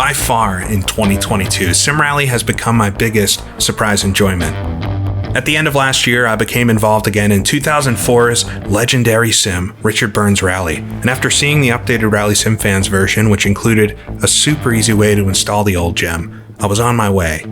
By far, in 2022, Sim Rally has become my biggest surprise enjoyment. At the end of last year, I became involved again in 2004's legendary sim, Richard Burns Rally, and after seeing the updated Rallysimfans version, which included a super easy way to install the old gem, I was on my way.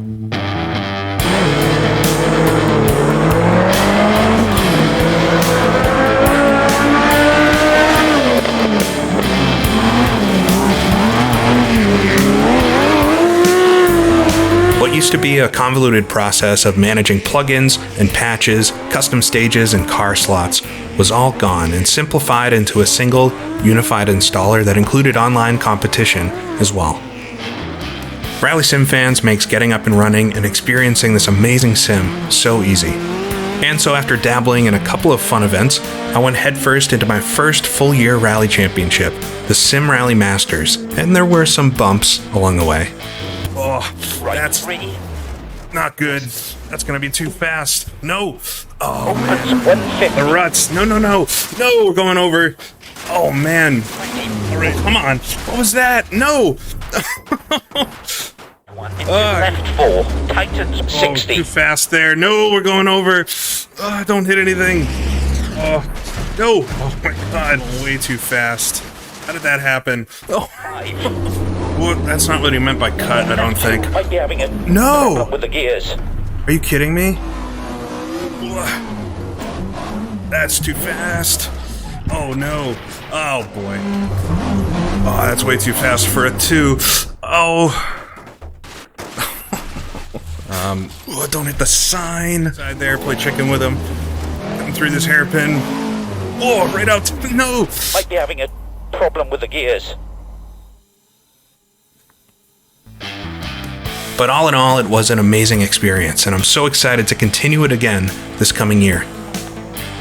What used to be a convoluted process of managing plugins and patches, custom stages, and car slots was all gone and simplified into a single, unified installer that included online competition as well. Rallysimfans makes getting up and running and experiencing this amazing sim so easy. And so after dabbling in a couple of fun events, I went headfirst into my first full-year rally championship, the Sim Rally Masters, and there were some bumps along the way. Oh, that's not good. That's gonna be too fast. No. Oh, man. The ruts. No. No, we're going over. Oh, man. All right, come on. What was that? No. Left 4, tightens 60. Too fast there. No, we're going over. Don't hit anything. No. Oh, my God. Way too fast. How did that happen? Oh. Well, that's not what he meant by cut, I don't think. Might be having a no! with the gears. Are you kidding me? That's too fast. Oh, no. Oh, boy. Oh, that's way too fast for a 2. Oh. Don't hit the sign. Side there, play chicken with him. Come through this hairpin. Oh, right out. No! Might be having a problem with the gears. But all in all, it was an amazing experience, and I'm so excited to continue it again this coming year.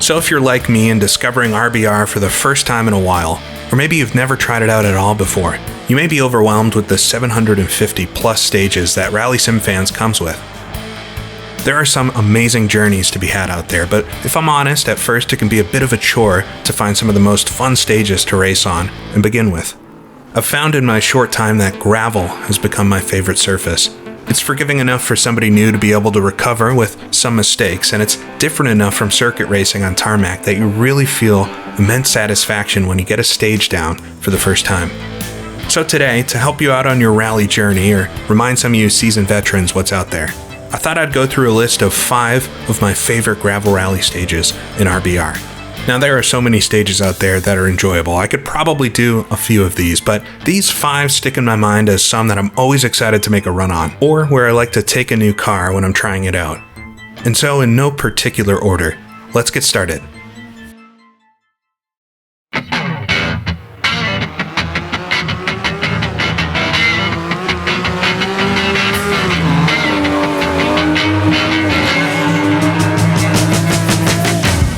So if you're like me and discovering RBR for the first time in a while, or maybe you've never tried it out at all before, you may be overwhelmed with the 750 plus stages that Rallysimfans comes with. There are some amazing journeys to be had out there, but if I'm honest, at first it can be a bit of a chore to find some of the most fun stages to race on and begin with. I've found in my short time that gravel has become my favorite surface. It's forgiving enough for somebody new to be able to recover with some mistakes, and it's different enough from circuit racing on tarmac that you really feel immense satisfaction when you get a stage down for the first time. So today, to help you out on your rally journey, or remind some of you seasoned veterans what's out there, I thought I'd go through a list of 5 of my favorite gravel rally stages in RBR. Now, there are so many stages out there that are enjoyable. I could probably do a few of these, but these 5 stick in my mind as some that I'm always excited to make a run on, or where I like to take a new car when I'm trying it out. And so, in no particular order, let's get started.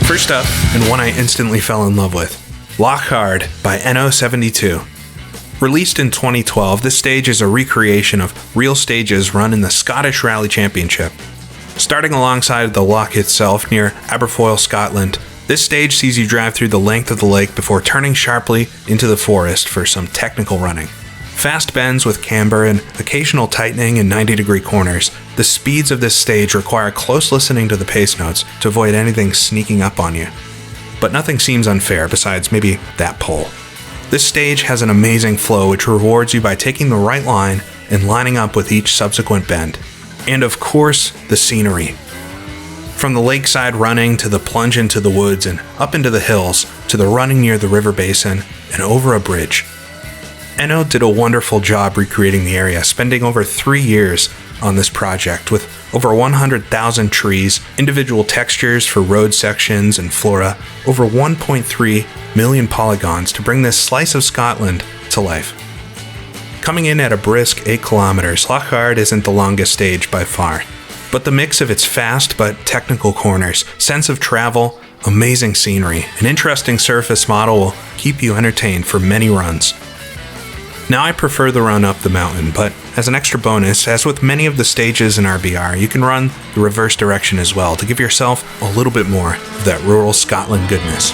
First up, and one I instantly fell in love with, Lock Hard by NO72. Released in 2012, this stage is a recreation of real stages run in the Scottish Rally Championship. Starting alongside the loch itself near Aberfoyle, Scotland, this stage sees you drive through the length of the lake before turning sharply into the forest for some technical running. Fast bends with camber and occasional tightening in 90-degree corners, the speeds of this stage require close listening to the pace notes to avoid anything sneaking up on you. But nothing seems unfair besides maybe that pole. This stage has an amazing flow which rewards you by taking the right line and lining up with each subsequent bend. And of course, the scenery. From the lakeside running to the plunge into the woods and up into the hills to the running near the river basin and over a bridge. NO did a wonderful job recreating the area, spending over 3 years on this project with over 100,000 trees, individual textures for road sections and flora, over 1.3 million polygons to bring this slice of Scotland to life. Coming in at a brisk 8 kilometers, Loch Hard isn't the longest stage by far, but the mix of its fast but technical corners, sense of travel, amazing scenery, and interesting surface model will keep you entertained for many runs. Now I prefer the run up the mountain, but as an extra bonus, as with many of the stages in RBR, you can run the reverse direction as well to give yourself a little bit more of that rural Scotland goodness.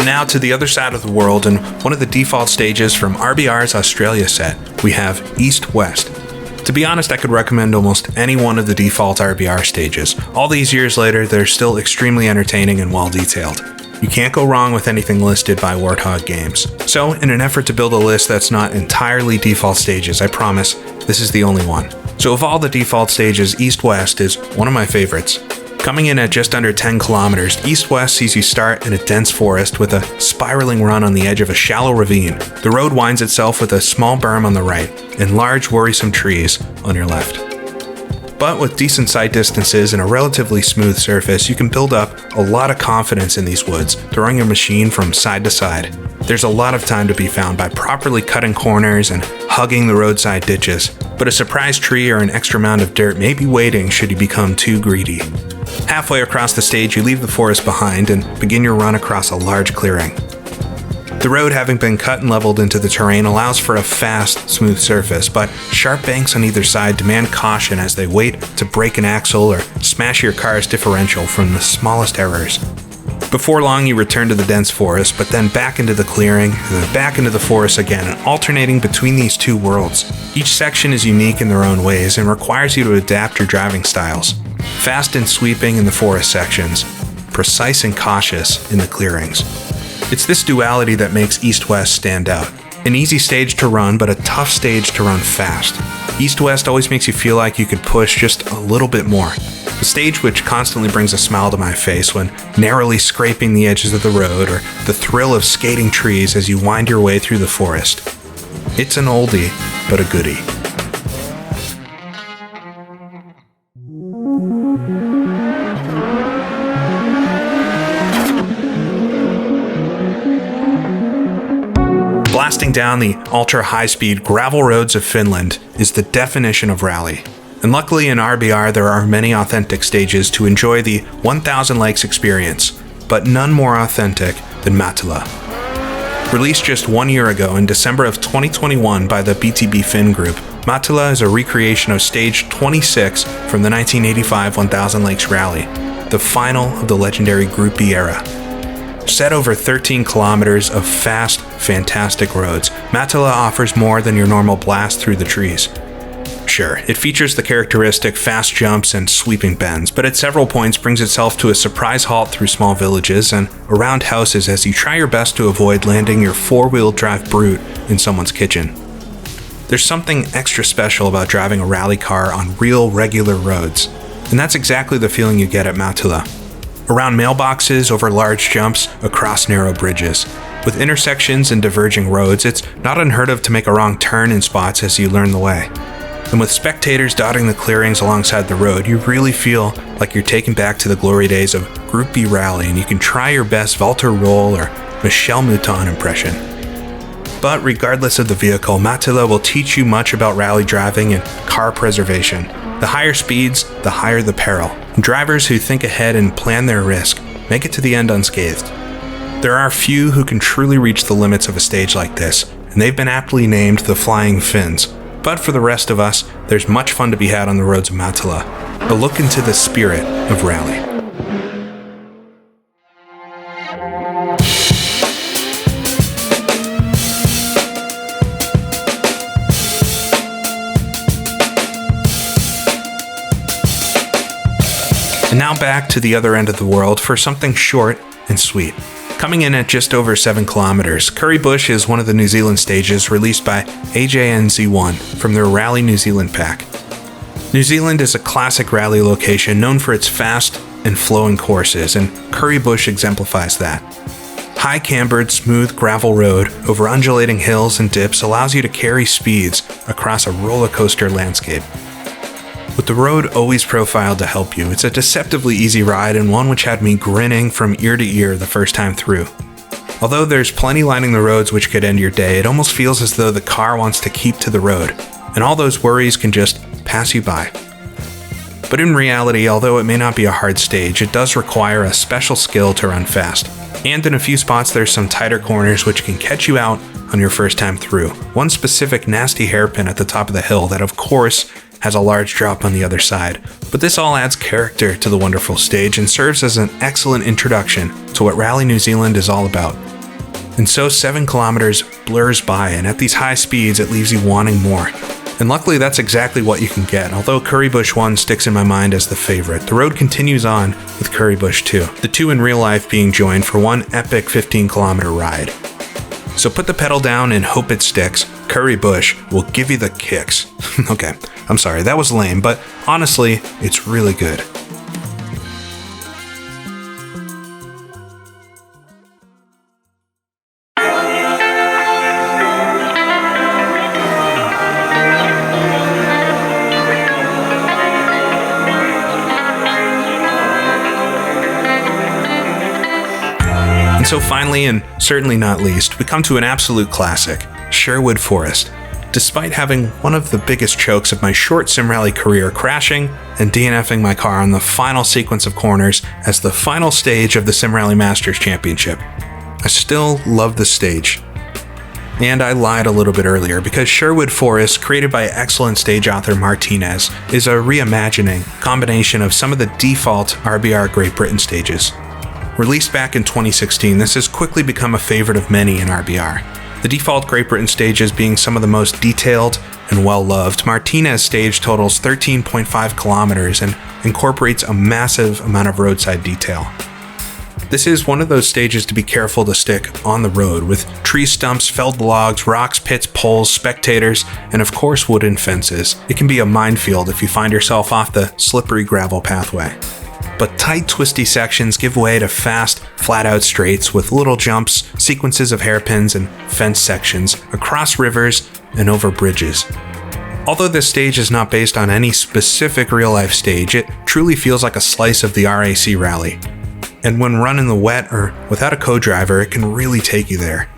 now to the other side of the world, and one of the default stages from RBR's Australia set, we have East-West. To be honest, I could recommend almost any one of the default RBR stages. All these years later, they're still extremely entertaining and well detailed. You can't go wrong with anything listed by Warthog Games. So, in an effort to build a list that's not entirely default stages, I promise this is the only one. So of all the default stages, East-West is one of my favorites. Coming in at just under 10 kilometers, East-West sees you start in a dense forest with a spiraling run on the edge of a shallow ravine. The road winds itself with a small berm on the right and large worrisome trees on your left. But with decent sight distances and a relatively smooth surface, you can build up a lot of confidence in these woods, throwing your machine from side to side. There's a lot of time to be found by properly cutting corners and hugging the roadside ditches, but a surprise tree or an extra mound of dirt may be waiting should you become too greedy. Halfway across the stage, you leave the forest behind and begin your run across a large clearing. The road, having been cut and leveled into the terrain, allows for a fast, smooth surface, but sharp banks on either side demand caution as they wait to break an axle or smash your car's differential from the smallest errors. Before long, you return to the dense forest, but then back into the clearing, and then back into the forest again, alternating between these two worlds. Each section is unique in their own ways and requires you to adapt your driving styles. Fast and sweeping in the forest sections, precise and cautious in the clearings. It's this duality that makes East-West stand out. An easy stage to run, but a tough stage to run fast. East-West always makes you feel like you could push just a little bit more. A stage which constantly brings a smile to my face when narrowly scraping the edges of the road, or the thrill of skating trees as you wind your way through the forest. It's an oldie, but a goodie. Blasting down the ultra-high-speed gravel roads of Finland is the definition of rally. And luckily in RBR there are many authentic stages to enjoy the 1000 likes experience, but none more authentic than Mattila. Released just 1 year ago in December of 2021 by the BTB Finn group, Mattila is a recreation of stage 26 from the 1985 1000 Lakes Rally, the final of the legendary Group B era. Set over 13 kilometers of fast, fantastic roads, Mattila offers more than your normal blast through the trees. Sure, it features the characteristic fast jumps and sweeping bends, but at several points brings itself to a surprise halt through small villages and around houses as you try your best to avoid landing your four-wheel drive brute in someone's kitchen. There's something extra special about driving a rally car on real, regular roads, and that's exactly the feeling you get at Mattila. Around mailboxes, over large jumps, across narrow bridges. With intersections and diverging roads, it's not unheard of to make a wrong turn in spots as you learn the way. And with spectators dotting the clearings alongside the road, you really feel like you're taken back to the glory days of Group B Rally, and you can try your best Walter Roll or Michel Mouton impression. But regardless of the vehicle, Mattila will teach you much about rally driving and car preservation. The higher speeds, the higher the peril. Drivers who think ahead and plan their risk make it to the end unscathed. There are few who can truly reach the limits of a stage like this, and they've been aptly named the Flying Finns. But for the rest of us, there's much fun to be had on the roads of Mattila. A look into the spirit of rally. And now back to the other end of the world for something short and sweet. Coming in at just over 7 kilometers, Curry Bush is one of the New Zealand stages released by AJNZ1 from their Rally New Zealand pack. New Zealand is a classic rally location known for its fast and flowing courses, and Curry Bush exemplifies that. High cambered, smooth gravel road over undulating hills and dips allows you to carry speeds across a roller coaster landscape. With the road always profiled to help you, it's a deceptively easy ride and one which had me grinning from ear to ear the first time through. Although there's plenty lining the roads which could end your day, it almost feels as though the car wants to keep to the road, and all those worries can just pass you by. But in reality, although it may not be a hard stage, it does require a special skill to run fast. And in a few spots there's some tighter corners which can catch you out on your first time through. One specific nasty hairpin at the top of the hill that of course has a large drop on the other side. But this all adds character to the wonderful stage and serves as an excellent introduction to what Rally New Zealand is all about. And so 7 kilometers blurs by, and at these high speeds it leaves you wanting more. And luckily that's exactly what you can get, although Currybush 1 sticks in my mind as the favorite. The road continues on with Currybush 2, the two in real life being joined for one epic 15-kilometer ride. So put the pedal down and hope it sticks. Currybush will give you the kicks. Okay, I'm sorry, that was lame, but honestly, it's really good. And so finally, and certainly not least, we come to an absolute classic, Sherwood Forest. Despite having one of the biggest chokes of my short sim rally career crashing and DNFing my car on the final sequence of corners as the final stage of the Sim Rally Masters Championship, I still love the stage. And I lied a little bit earlier, because Sherwood Forest, created by excellent stage author Martinez, is a reimagining combination of some of the default RBR Great Britain stages. Released back in 2016, this has quickly become a favorite of many in RBR. The default Great Britain stages being some of the most detailed and well-loved, Martinez stage totals 13.5 kilometers and incorporates a massive amount of roadside detail. This is one of those stages to be careful to stick on the road, with tree stumps, felled logs, rocks, pits, poles, spectators, and of course wooden fences. It can be a minefield if you find yourself off the slippery gravel pathway. But tight, twisty sections give way to fast, flat-out straights with little jumps, sequences of hairpins, and fence sections across rivers and over bridges. Although this stage is not based on any specific real-life stage, it truly feels like a slice of the RAC rally. And when run in the wet or without a co-driver, it can really take you there.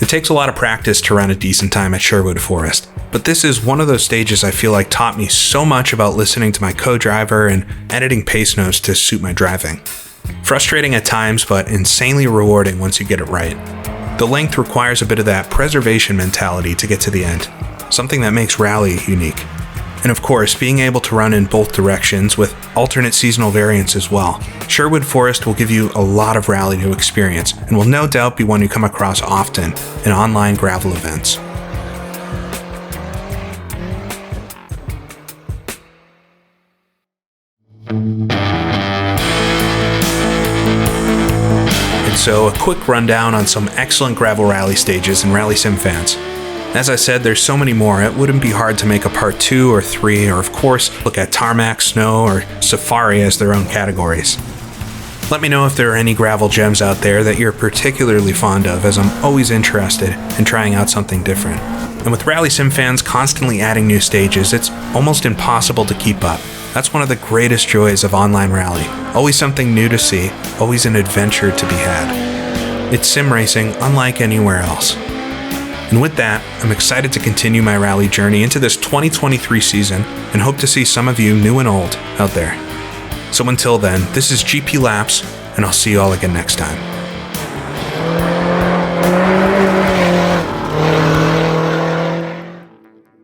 It takes a lot of practice to run a decent time at Sherwood Forest, but this is one of those stages I feel like taught me so much about listening to my co-driver and editing pace notes to suit my driving. Frustrating at times, but insanely rewarding once you get it right. The length requires a bit of that preservation mentality to get to the end, something that makes rally unique. And of course, being able to run in both directions with alternate seasonal variants as well. Sherwood Forest will give you a lot of rally to experience, and will no doubt be one you come across often in online gravel events. And so, a quick rundown on some excellent gravel rally stages in Rallysimfans. As I said, there's so many more, it wouldn't be hard to make a part 2 or 3, or of course, look at Tarmac, Snow, or Safari as their own categories. Let me know if there are any gravel gems out there that you're particularly fond of, as I'm always interested in trying out something different. And with Rallysimfans constantly adding new stages, it's almost impossible to keep up. That's one of the greatest joys of online rally. Always something new to see, always an adventure to be had. It's sim racing unlike anywhere else. And with that, I'm excited to continue my rally journey into this 2023 season and hope to see some of you new and old out there. So until then, this is GP Laps, and I'll see you all again next time.